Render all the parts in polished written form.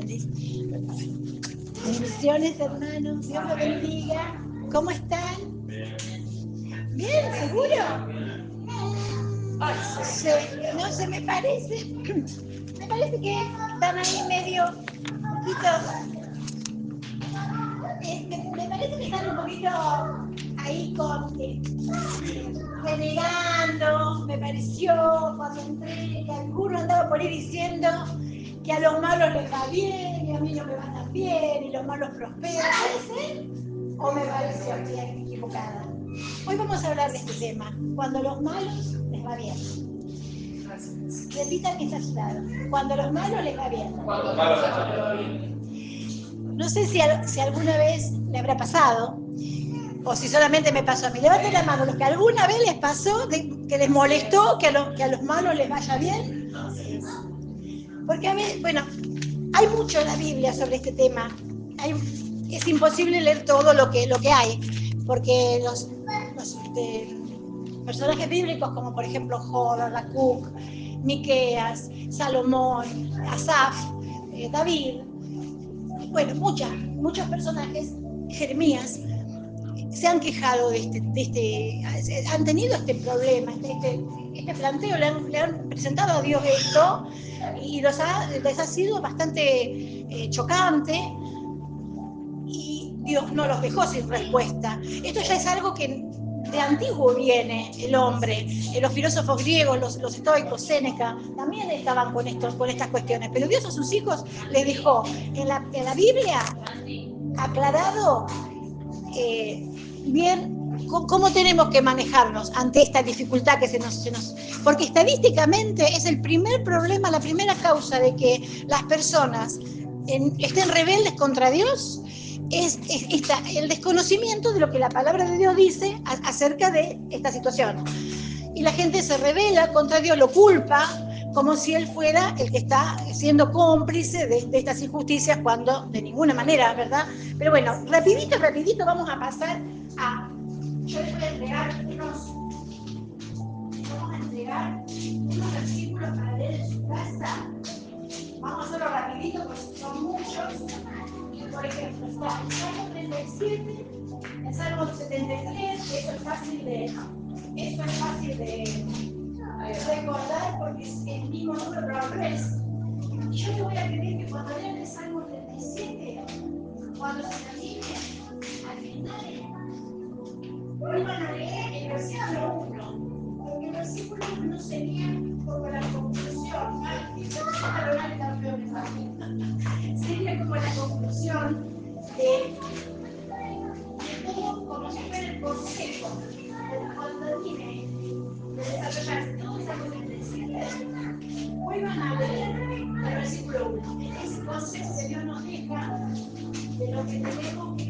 bendice. Bendiciones, hermanos. Dios los bendiga. ¿Cómo están? ¿Bien? ¿Seguro? No sé, me parece que están ahí medio, un poquito, me parece que están un poquito ahí renegando, me pareció cuando entré, que alguno andaba por ahí diciendo que a los malos les va bien y a mí no me va tan bien y los malos prosperan. ¿Puede ser? ¿O me pareció equivocada? Hoy vamos a hablar de este tema, cuando a los malos les va bien. Repitan que está ayudado. Cuando a los malos les va bien. Cuando a los malos les va bien. No sé si alguna vez le habrá pasado, o si solamente me pasó a mí. Levanten la mano los que alguna vez les pasó, que les molestó que a los malos les vaya bien. Porque a veces, bueno, hay mucho en la Biblia sobre este tema. Es imposible leer todo lo que hay, porque los personajes bíblicos, como por ejemplo Job, Habacuc, Miqueas, Salomón, Asaf, David, bueno, muchos personajes, Jeremías, se han quejado han tenido este problema, este planteo, le han presentado a Dios esto y les ha sido bastante chocante y Dios no los dejó sin respuesta. Esto ya es algo que de antiguo viene el hombre. Los filósofos griegos, los estoicos, Séneca, también estaban con estas cuestiones, pero Dios a sus hijos les dejó en la Biblia aclarado bien cómo tenemos que manejarnos ante esta dificultad que se nos... Porque estadísticamente es el primer problema, la primera causa de que las personas estén rebeldes contra Dios, es el desconocimiento de lo que la palabra de Dios dice acerca de esta situación. Y la gente se rebela contra Dios, lo culpa, como si él fuera el que está siendo cómplice de estas injusticias, cuando de ninguna manera, ¿verdad? Pero bueno, rapidito vamos a pasar a... Yo les voy a entregar unos versículos para leer en su casa. Vamos a hacerlo rapidito porque son muchos. Por ejemplo, está el Salmo 37, el Salmo 73, eso es fácil de recordar porque es el mismo número, pero al revés. Y yo te voy a pedir que cuando lean el Salmo 37, cuando se termine, al final, vuelvan a leer el versículo 1, porque el versículo 1 sería como la conclusión, sería como la conclusión de como si fuera el consejo, cuando termine de desarrollarse todo esa cosa que decirles, vuelvan a leer el versículo 1. Es el consejo que Dios nos deja de lo que tenemos que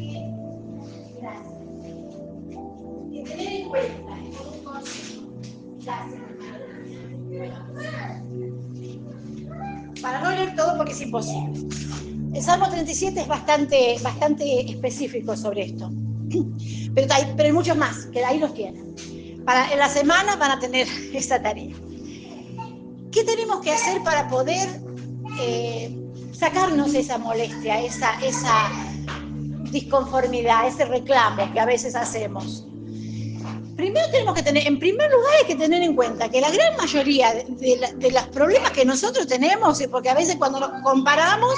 tener en cuenta, es como un consejo. Gracias, para no leer todo porque es imposible. El Salmo 37 es bastante específico sobre esto. Pero hay muchos más, que ahí los tienen. En la semana van a tener esa tarea. ¿Qué tenemos que hacer para poder sacarnos esa molestia, esa disconformidad, ese reclamo que a veces hacemos? Primero en primer lugar hay que tener en cuenta que la gran mayoría de los problemas que nosotros tenemos es porque a veces cuando nos comparamos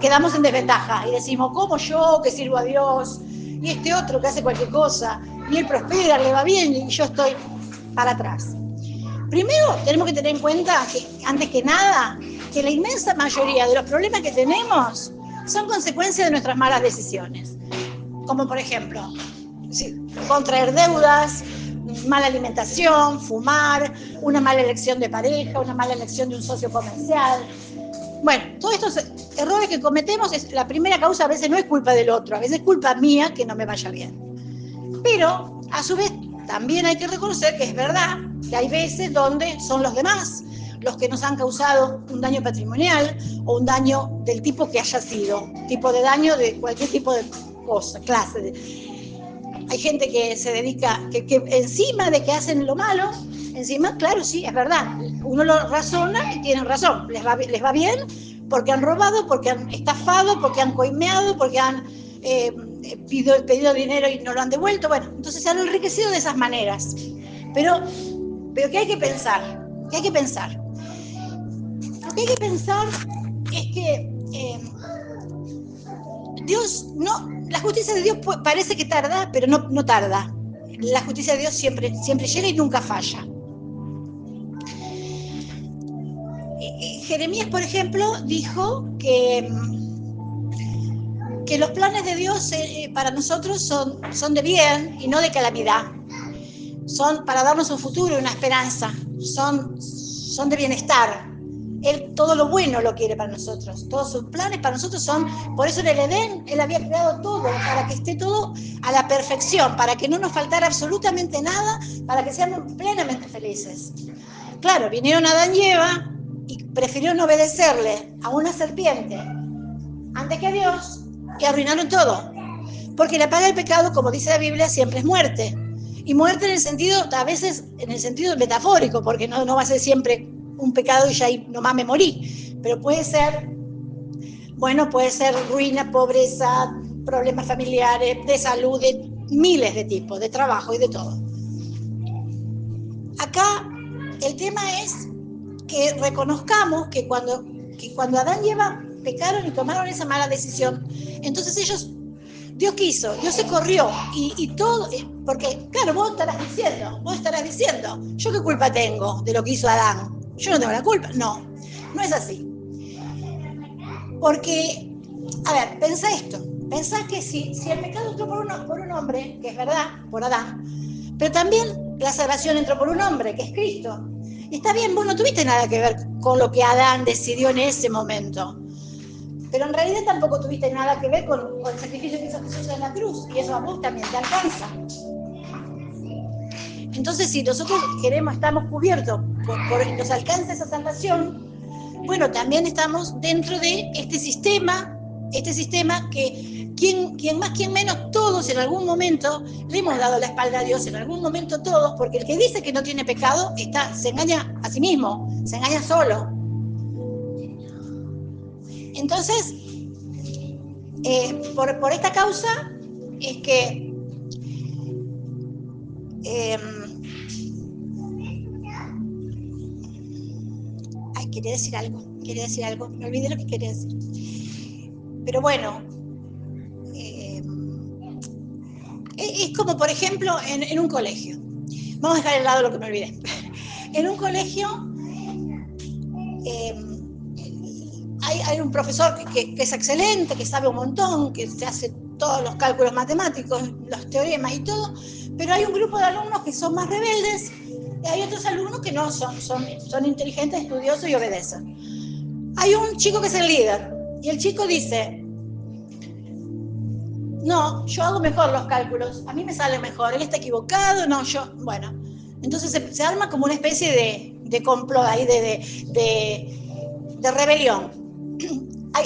quedamos en desventaja y decimos, ¿cómo yo que sirvo a Dios? Y este otro que hace cualquier cosa, y él prospera, le va bien, y yo estoy para atrás. Primero tenemos que tener en cuenta que, antes que nada, que la inmensa mayoría de los problemas que tenemos son consecuencia de nuestras malas decisiones. Como por ejemplo, contraer deudas, mala alimentación, fumar, una mala elección de pareja, una mala elección de un socio comercial. Bueno, todos estos errores que cometemos, la primera causa a veces no es culpa del otro, a veces es culpa mía que no me vaya bien. Pero, a su vez, también hay que reconocer que es verdad que hay veces donde son los demás los que nos han causado un daño patrimonial o un daño del tipo que haya sido, tipo de daño de cualquier tipo de cosa, clase. Hay gente que se dedica, que encima de que hacen lo malo, encima, claro, sí, es verdad, uno lo razona y tienen razón, les va bien, porque han robado, porque han estafado, porque han coimeado, porque han pedido dinero y no lo han devuelto. Bueno, entonces se han enriquecido de esas maneras. Pero ¿qué hay que pensar? ¿Qué hay que pensar? Lo que hay que pensar es que Dios no, la justicia de Dios parece que tarda, pero no tarda. La justicia de Dios siempre llega y nunca falla. Jeremías, por ejemplo, dijo que los planes de Dios para nosotros son de bien y no de calamidad. Son para darnos un futuro y una esperanza. Son de bienestar. Él todo lo bueno lo quiere para nosotros. Todos sus planes para nosotros son, por eso en el Edén Él había creado todo, para que esté todo a la perfección, para que no nos faltara absolutamente nada, para que seamos plenamente felices. Claro, vinieron Adán y Eva y prefirieron obedecerle a una serpiente antes que a Dios y arruinaron todo. Porque la paga del pecado, como dice la Biblia, siempre es muerte. Y muerte en el sentido, a veces en el sentido metafórico, porque no va a ser siempre un pecado y ya ahí nomás me morí. Pero puede ser ruina, pobreza, problemas familiares, de salud, de miles de tipos, de trabajo y de todo. Acá el tema es que reconozcamos que cuando Adán y Eva pecaron y tomaron esa mala decisión, entonces Dios quiso, Dios se corrió y todo, porque claro, vos estarás diciendo, ¿yo qué culpa tengo de lo que hizo Adán? Yo no tengo la culpa. No es así. Porque, a ver, pensá que si el pecado entró por un hombre, que es verdad, por Adán, pero también la salvación entró por un hombre, que es Cristo. Y está bien, vos no tuviste nada que ver con lo que Adán decidió en ese momento. Pero en realidad tampoco tuviste nada que ver con el sacrificio que hizo Jesús en la cruz. Y eso a vos también te alcanza. Entonces, si nosotros estamos cubiertos por los alcances de esa salvación, bueno, también estamos dentro de este sistema que quien más, quien menos, todos en algún momento le hemos dado la espalda a Dios, en algún momento todos, porque el que dice que no tiene pecado se engaña a sí mismo, se engaña solo. Entonces, por esta causa es que quería decir algo, me olvidé lo que quería decir. Pero bueno, es como por ejemplo en un colegio. Vamos a dejar de lado lo que me olvidé. En un colegio hay un profesor que es excelente, que sabe un montón, que se hace todos los cálculos matemáticos, los teoremas y todo, pero hay un grupo de alumnos que son más rebeldes y hay otros alumnos que no son inteligentes, estudiosos y obedecen. Hay un chico que es el líder y el chico dice: no, yo hago mejor los cálculos, a mí me sale mejor, él está equivocado, no, yo, bueno. Entonces se arma como una especie de complot ahí, de rebelión.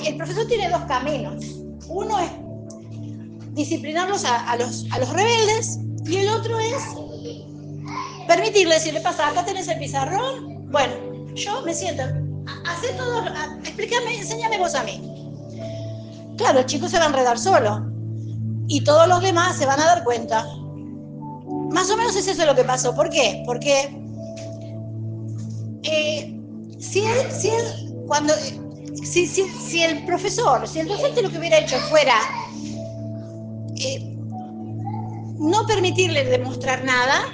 El profesor tiene dos caminos. Uno es disciplinarlos a los rebeldes y el otro es permitirle decirle: pasa, acá tenés el pizarrón, bueno, yo me siento, hacé todo, explícame, enséñame vos a mí. Claro, el chico se va a enredar solo y todos los demás se van a dar cuenta. Más o menos es eso lo que pasó. ¿Por qué? Porque si el profesor, si el docente lo que hubiera hecho fuera no permitirle demostrar nada,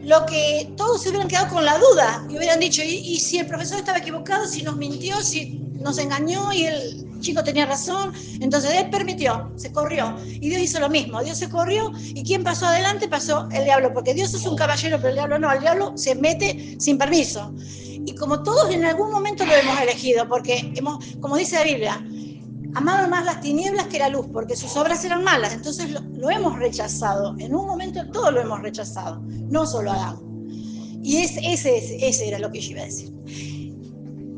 lo que todos se hubieran quedado con la duda y hubieran dicho: ¿y si el profesor estaba equivocado, si nos mintió, si nos engañó y el chico tenía razón? Entonces él permitió, se corrió, y Dios hizo lo mismo. Dios se corrió y ¿quién pasó adelante? Pasó el diablo, porque Dios es un caballero, pero el diablo no. El diablo se mete sin permiso. Y como todos en algún momento lo hemos elegido, porque como dice la Biblia, amaban más las tinieblas que la luz, porque sus obras eran malas. Entonces lo hemos rechazado. En un momento todos lo hemos rechazado, no solo Adán. Y ese era lo que yo iba a decir.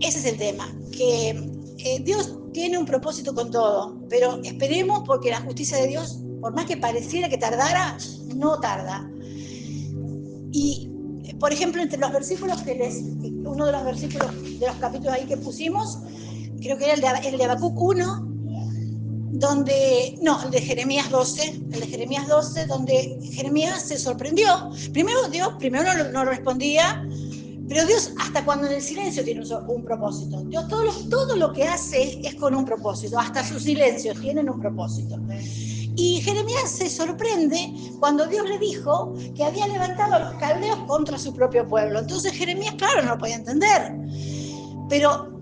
Ese es el tema, que Dios tiene un propósito con todo, pero esperemos, porque la justicia de Dios, por más que pareciera que tardara, no tarda. Y, por ejemplo, entre los versículos uno de los versículos de los capítulos ahí que pusimos, creo que era el de Habacuc 1, donde, no, el de Jeremías 12, donde Jeremías se sorprendió. Primero no lo respondía, pero Dios, hasta cuando en el silencio tiene un propósito. Dios todo lo que hace es con un propósito, hasta sus silencios tienen un propósito. Y Jeremías se sorprende cuando Dios le dijo que había levantado a los caldeos contra su propio pueblo. Entonces Jeremías, claro, no lo podía entender. Pero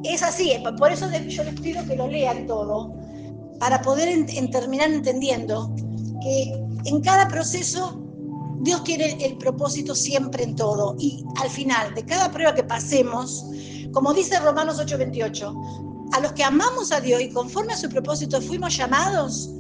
es así, por eso yo les pido que lo lean todo, para poder terminar entendiendo que en cada proceso Dios quiere el propósito siempre en todo. Y al final de cada prueba que pasemos, como dice Romanos 8:28, a los que amamos a Dios y conforme a su propósito fuimos llamados,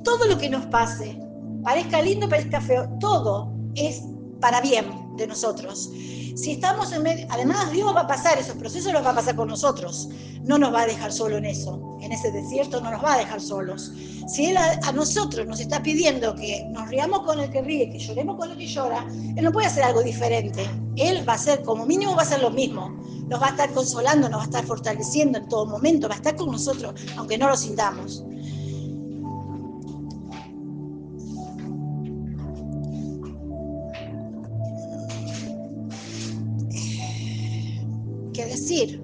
todo lo que nos pase, parezca lindo, parezca feo, todo es para bien de nosotros. Si estamos en medio, además Dios va a pasar esos procesos, los va a pasar con nosotros. No nos va a dejar solo en eso, en ese desierto no nos va a dejar solos. Si Él a nosotros nos está pidiendo que nos riamos con el que ríe, que lloremos con el que llora, Él no puede hacer algo diferente. Él va a hacer, como mínimo va a hacer lo mismo. Nos va a estar consolando, nos va a estar fortaleciendo en todo momento, va a estar con nosotros, aunque no lo sintamos. ¿Qué decir?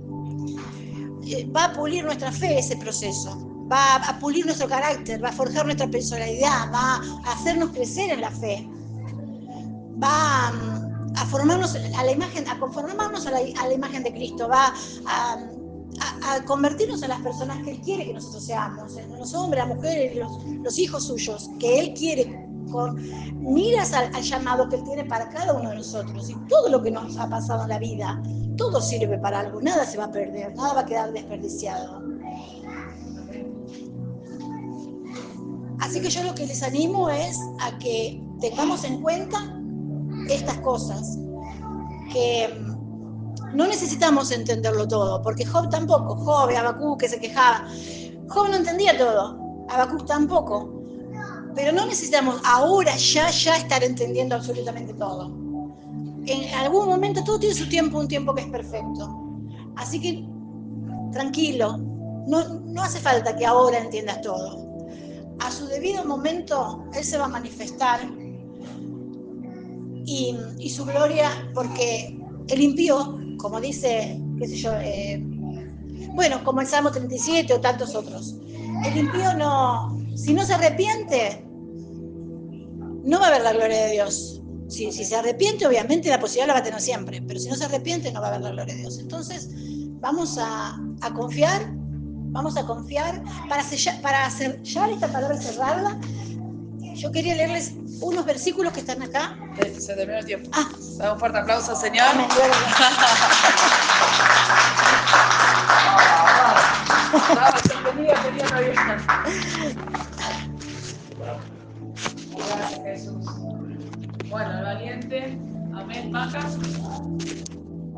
Va a pulir nuestra fe ese proceso, va a pulir nuestro carácter, va a forjar nuestra personalidad, va a hacernos crecer en la fe, va a formarnos a la imagen, a conformarnos a la imagen de Cristo, va a convertirnos en las personas que Él quiere que nosotros seamos, en los hombres, las mujeres, los hijos suyos, que Él quiere, con miras al llamado que Él tiene para cada uno de nosotros. Y todo lo que nos ha pasado en la vida, todo sirve para algo, nada se va a perder, nada va a quedar desperdiciado. Así que yo lo que les animo es a que tengamos en cuenta estas cosas, que no necesitamos entenderlo todo, porque Job tampoco, Job y Habacuc que se quejaba, Job no entendía todo, Habacuc tampoco, pero no necesitamos ahora ya estar entendiendo absolutamente todo. En algún momento todo tiene su tiempo, un tiempo que es perfecto. Así que tranquilo, no hace falta que ahora entiendas todo. A su debido momento Él se va a manifestar y su gloria, porque el impío, como dice, qué sé yo, bueno, como el Salmo 37 o tantos otros, el impío si no se arrepiente, no va a ver la gloria de Dios. Si se arrepiente, obviamente la posibilidad la va a tener siempre, pero si no se arrepiente, no va a ver la gloria de Dios. Entonces, vamos a confiar, para sellar esta palabra y cerrarla. Yo quería leerles unos versículos que están acá. Se terminó el tiempo. Damos un fuerte aplauso al Señor. Amén. Gracias, Jesús. Bueno, el valiente. Amén, Maca.